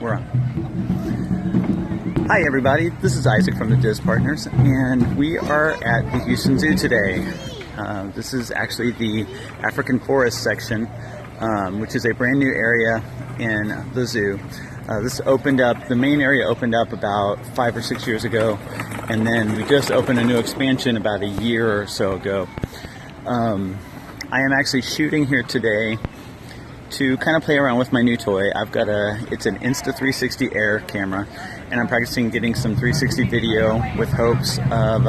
We're on. Hi everybody, this is Isaac from the Diz Partners, and we are at the Houston Zoo today. This is actually the African Forest section, which is a brand new area in the zoo. The main area opened up about 5 or 6 years ago, and then we just opened a new expansion about a year or so ago. I am actually shooting here today to kind of play around with my new toy. It's an Insta360 Air camera, and I'm practicing getting some 360 video with hopes of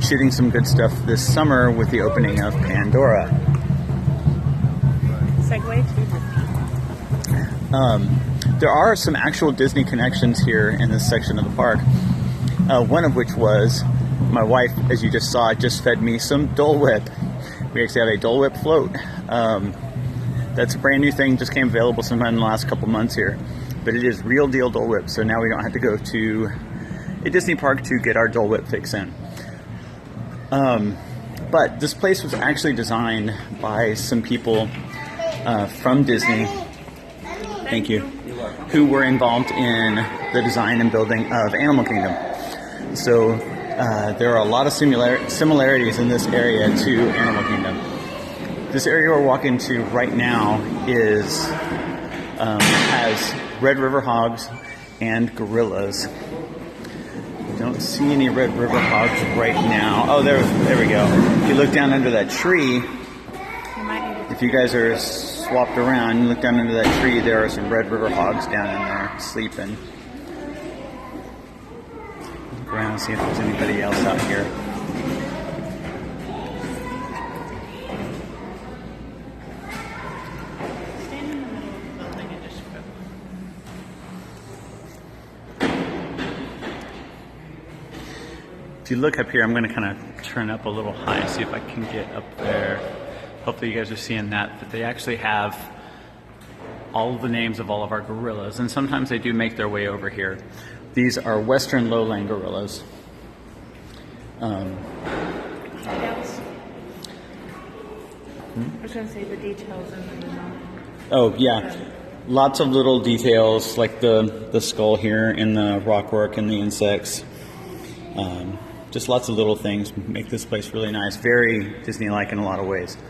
shooting some good stuff this summer with the opening of Pandora. Segue to there are some actual Disney connections here in this section of the park. One of which was my wife, as you just saw, just fed me some Dole Whip. We actually have a Dole Whip float. That's a brand new thing, just came available sometime in the last couple months here. But it is real deal Dole Whip, so now we don't have to go to a Disney park to get our Dole Whip fix in. But this place was actually designed by some people from Disney, thank you, who were involved in the design and building of Animal Kingdom. So there are a lot of similarities in this area to Animal Kingdom. This area we're walking to right now has Red River hogs and gorillas. Don't see any Red River hogs right now. Oh, there we go. If you look down under that tree, if you guys are swapped around, you look down under that tree, there are some Red River hogs down in there sleeping. Look around and see if there's anybody else out here. If you look up here, I'm going to kind of turn up a little high, see if I can get up there. Hopefully you guys are seeing that, but they actually have all of the names of all of our gorillas, and sometimes they do make their way over here. These are Western lowland gorillas. I was going to say the details in the Oh, yeah. Lots of little details, like the skull here and the rockwork and the insects. Just lots of little things make this place really nice. Very Disney-like in a lot of ways. To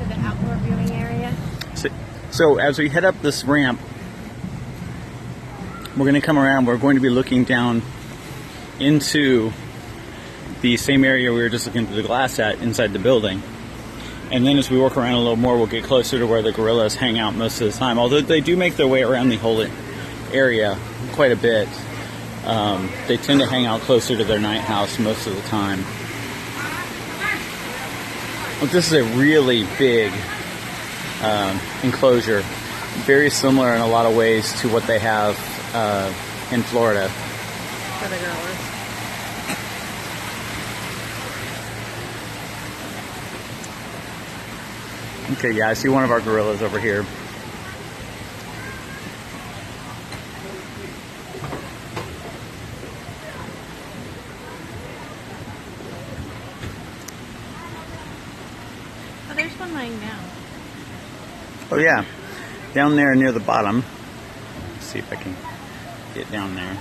the outdoor viewing area. So as we head up this ramp, we're going to come around. We're going to be looking down into the same area we were just looking through the glass at inside the building. And then as we walk around a little more, we'll get closer to where the gorillas hang out most of the time. Although they do make their way around the whole area quite a bit. They tend to hang out closer to their night house most of the time. But this is a really big enclosure. Very similar in a lot of ways to what they have in Florida. For the gorillas. Okay, yeah, I see one of our gorillas over here. Oh, there's one lying down. Oh yeah, down there near the bottom. Let's see if I can get down there.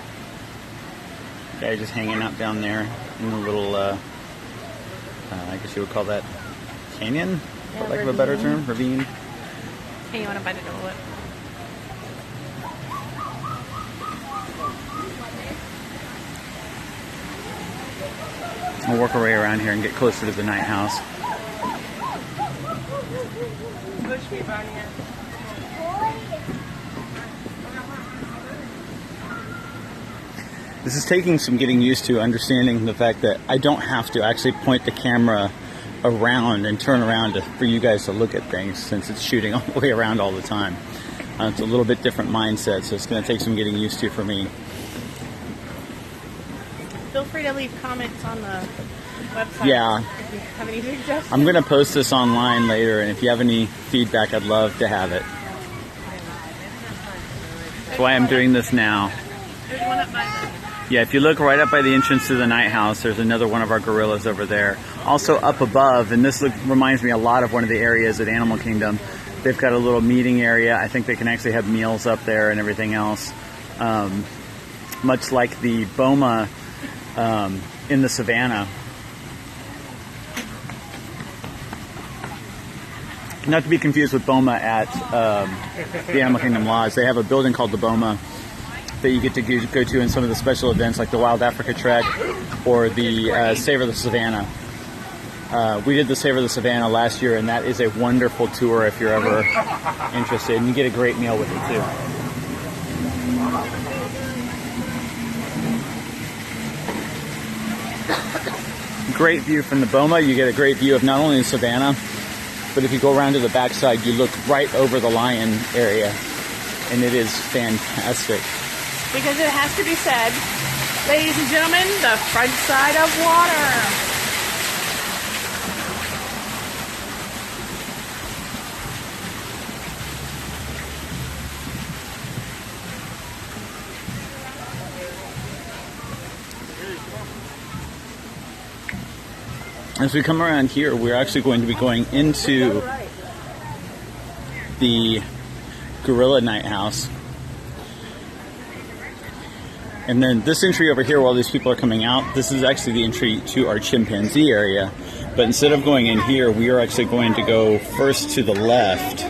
Guy just hanging out down there in the little, I guess you would call that canyon, for lack of a better term, ravine. Hey, you want to bite a Dole Whip? We'll work our way around here and get closer to the night house. This is taking some getting used to, understanding the fact that I don't have to actually point the camera around and turn around for you guys to look at things, since it's shooting all the way around all the time. It's a little bit different mindset, so it's going to take some getting used to for me. Feel free to leave comments on the website. Yeah. If you have any suggestions. I'm going to post this online later, and if you have any feedback, I'd love to have it. That's why I'm doing this now. There's one up by the... Yeah, if you look right up by the entrance to the night house, there's another one of our gorillas over there. Also up above, and this reminds me a lot of one of the areas at Animal Kingdom. They've got a little meeting area. I think they can actually have meals up there and everything else. Much like the Boma in the Savannah. Not to be confused with Boma at the Animal Kingdom Lodge. They have a building called the Boma that you get to go to in some of the special events like the Wild Africa Trek or the Savor the Savannah. We did the Savor the Savannah last year, and that is a wonderful tour if you're ever interested. And you get a great meal with it too. Great view from the Boma. You get a great view of not only the Savannah, but if you go around to the backside, you look right over the lion area, and it is fantastic. Because it has to be said, ladies and gentlemen, the front side of water. As we come around here, we're actually going to be going into the Gorilla Night House. And then this entry over here, while these people are coming out, this is actually the entry to our chimpanzee area. But instead of going in here, we are actually going to go first to the left.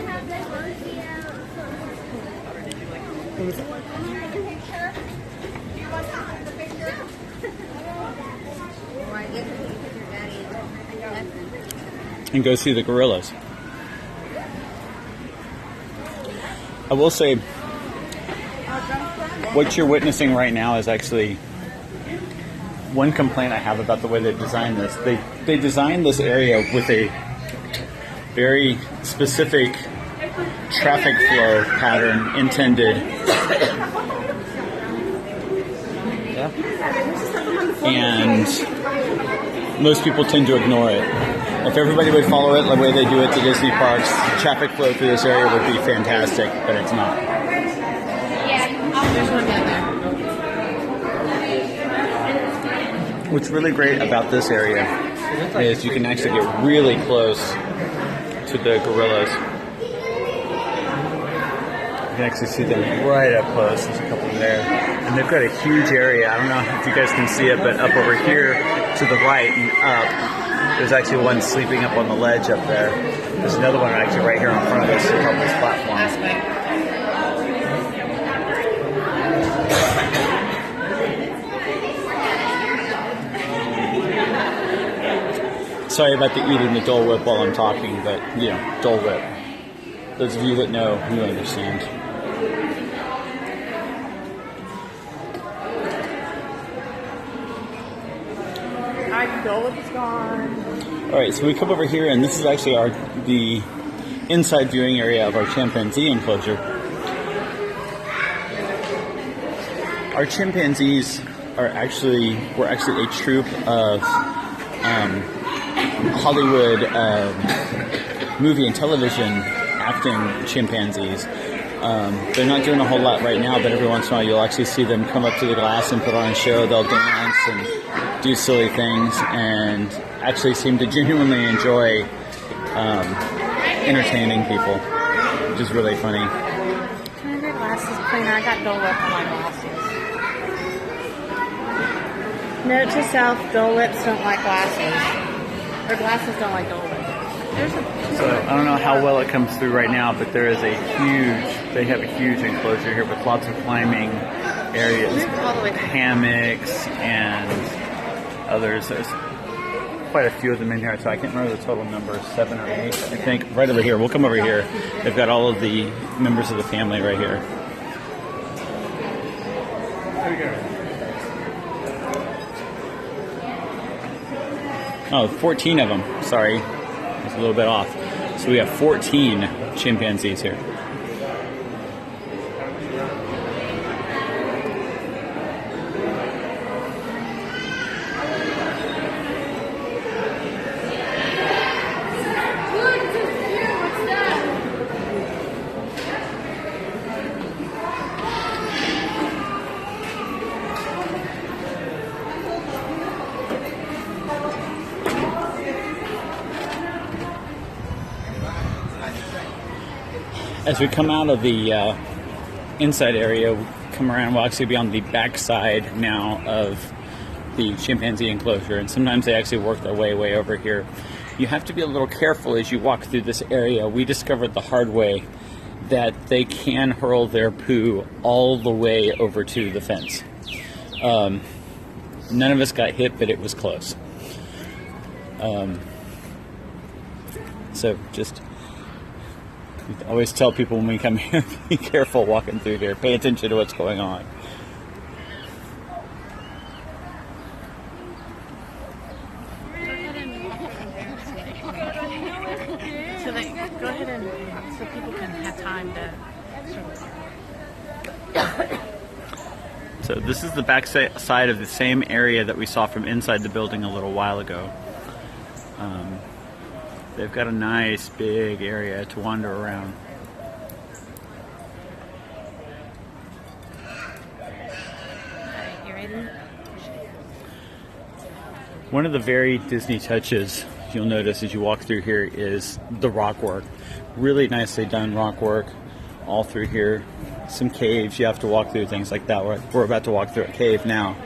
And go see the gorillas. I will say, what you're witnessing right now is actually one complaint I have about the way they designed this. They designed this area with a very specific traffic flow pattern intended. And most people tend to ignore it. If everybody would follow it the way they do it to Disney parks, traffic flow through this area would be fantastic, but it's not. There's one down there. What's really great about this area is you can actually get really close to the gorillas. You can actually see them right up close. There's a couple there. And they've got a huge area. I don't know if you guys can see it, but up over here to the right and up, there's actually one sleeping up on the ledge up there. There's another one actually right here in front of us on this platform. Sorry about the eating the Dole Whip while I'm talking, but, you know, Dole Whip. Those of you that know, you understand. Alright, Dole Whip is gone. Alright, so we come over here, and this is actually the inside viewing area of our chimpanzee enclosure. Our chimpanzees were actually a troupe of Hollywood movie and television acting chimpanzees. They're not doing a whole lot right now, but every once in a while you'll actually see them come up to the glass and put on a show. They'll dance and do silly things and actually seem to genuinely enjoy entertaining people, which is really funny. Turn your glasses cleaner. I got Dole Whip on my glasses. Note to self, Dole Whips don't like glasses. Their glasses don't like Dole Whip. So I don't know how well it comes through right now, but they have a huge enclosure here with lots of climbing areas, hammocks and others. There's quite a few of them in here, so I can't remember the total number, 7 or 8, I think. Right over here, we'll come over here. They've got all of the members of the family right here. There we go. Oh, 14 of them. Sorry. I was a little bit off. So we have 14 chimpanzees here. as we come out of the inside area, we come around, we'll actually be on the back side now of the chimpanzee enclosure, and sometimes they actually work their way over here. You have to be a little careful as you walk through this area. We discovered the hard way that they can hurl their poo all the way over to the fence. None of us got hit, but it was close. So just always tell people when we come here, be careful walking through here. Pay attention to what's going on. So they go ahead and so people can have time to. So this is the back side of the same area that we saw from inside the building a little while ago. They've got a nice big area to wander around. Alright, you ready? One of the very Disney touches you'll notice as you walk through here is the rock work. Really nicely done rock work all through here. Some caves you have to walk through, things like that. We're about to walk through a cave now.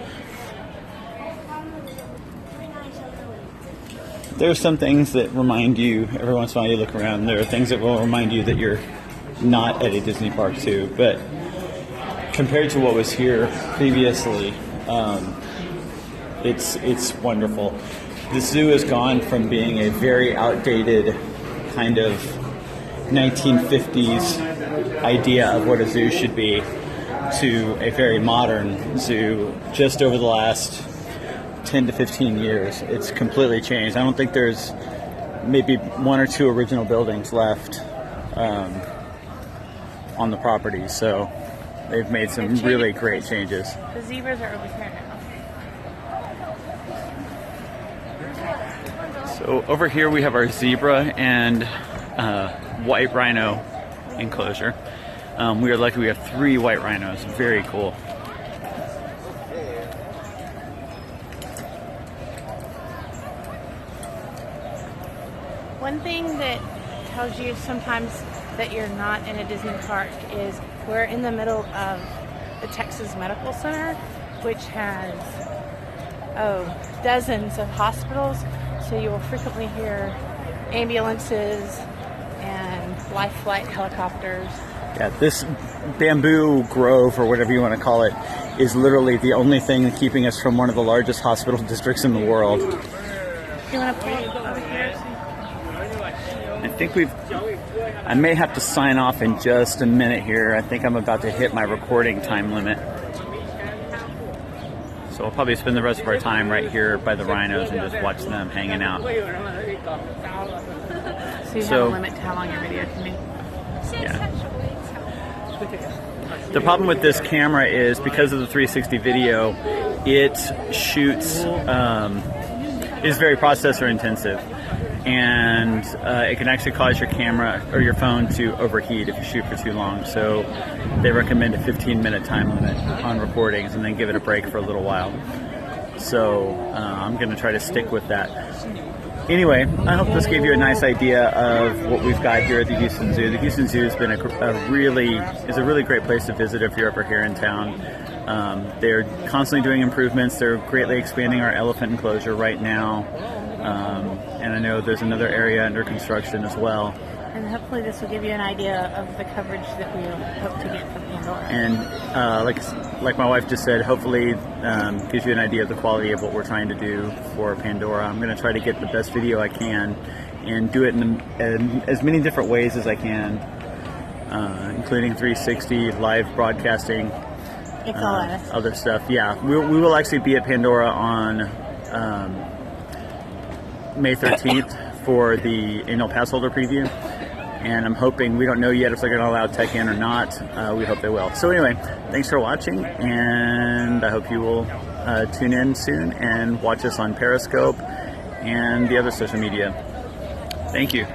There are some things that remind you, every once in a while you look around, there are things that will remind you that you're not at a Disney park too. But compared to what was here previously, it's wonderful. The zoo has gone from being a very outdated kind of 1950s idea of what a zoo should be to a very modern zoo just over the last 10 to 15 years. It's completely changed. I don't think there's maybe one or two original buildings left on the property, so they've made some really great changes. The zebras are over here now. So over here we have our zebra and white rhino enclosure. We are lucky we have 3 white rhinos. Very cool. One thing that tells you sometimes that you're not in a Disney park is we're in the middle of the Texas Medical Center, which has dozens of hospitals, so you will frequently hear ambulances and life flight helicopters. Yeah, this bamboo grove, or whatever you want to call it, is literally the only thing keeping us from one of the largest hospital districts in the world. You want to pull over here? I think I may have to sign off in just a minute here. I think I'm about to hit my recording time limit. So we'll probably spend the rest of our time right here by the rhinos and just watch them hanging out. So you have a limit to how long your video can be? Yeah. The problem with this camera is because of the 360 video, it shoots, is very processor intensive. And it can actually cause your camera or your phone to overheat if you shoot for too long. So they recommend a 15-minute time limit on recordings and then give it a break for a little while. So I'm going to try to stick with that. Anyway, I hope this gave you a nice idea of what we've got here at the Houston Zoo. The Houston Zoo has been a really great place to visit if you're ever here in town. They're constantly doing improvements. They're greatly expanding our elephant enclosure right now. And I know there's another area under construction as well. And hopefully this will give you an idea of the coverage that we hope to get from Pandora. And like my wife just said, hopefully gives you an idea of the quality of what we're trying to do for Pandora. I'm going to try to get the best video I can and do it in as many different ways as I can, including 360, live broadcasting, It's all us. other stuff. Yeah, we will actually be at Pandora on May 13th for the annual pass holder preview, and I'm hoping, we don't know yet if they're going to allow tech in or not. We hope they will. So anyway, thanks for watching, and I hope you will tune in soon and watch us on Periscope and the other social media. Thank you.